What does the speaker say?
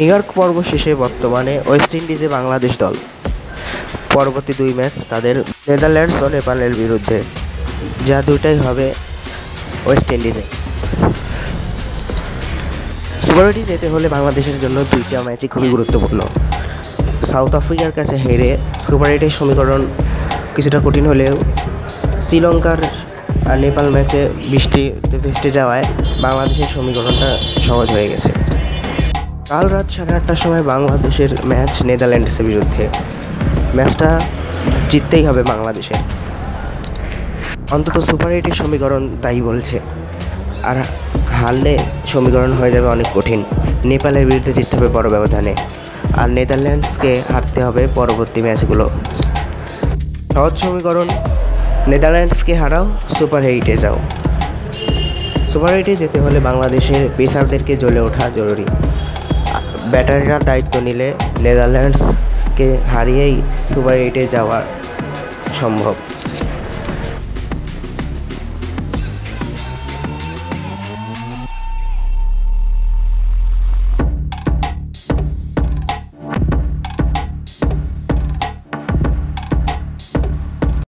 New York পর্ব শেষে বর্তমানে ওয়েস্ট ইন্ডিজে বাংলাদেশ দল। পরবর্তী 2 ম্যাচ তাদের নেদারল্যান্ডস ও নেপালের বিরুদ্ধে, যা দুটাই হবে ওয়েস্ট ইন্ডিজে। সুপার 8 যেতে হলে বাংলাদেশের জন্য 2টা ম্যাচই খুবই গুরুত্বপূর্ণ। সাউথ আফ্রিকার কাছে হেরে সুপার 8-এর সমীকরণ কিছুটা কঠিন হলেও শ্রীলঙ্কার আর নেপাল ম্যাচে বৃষ্টিতে ভেস্তে যাওয়ায় বাংলাদেশের সমীকরণটা সহজ হয়ে গেছে। কাল রাত 8:30টার সময় বাংলাদেশের ম্যাচ নেদারল্যান্ডসের বিরুদ্ধে। ম্যাচটা জিততেই হবে বাংলাদেশের, অন্তত সুপার 8-এর সমীকরণ তাই বলছে। আর হারলে সমীকরণ হয়ে যাবে অনেক কঠিন। নেপালের বিরুদ্ধে জিততে হবে বড় ব্যবধানে, আর নেদারল্যান্ডসকে হারতে হবে পরবর্তী ম্যাচগুলো। সহজ সমীকরণ, নেদারল্যান্ডসকে হারাও, সুপার 8-এ যাও। সুপার 8-এ যেতে হলে বাংলাদেশের পেসারদেরকে জ্বলে ওঠা জরুরি। ব্যাটারিরা দায়িত্ব নিলে নেদারল্যান্ডসকে হারিয়েই সুপার 8-এ যাওয়া সম্ভব।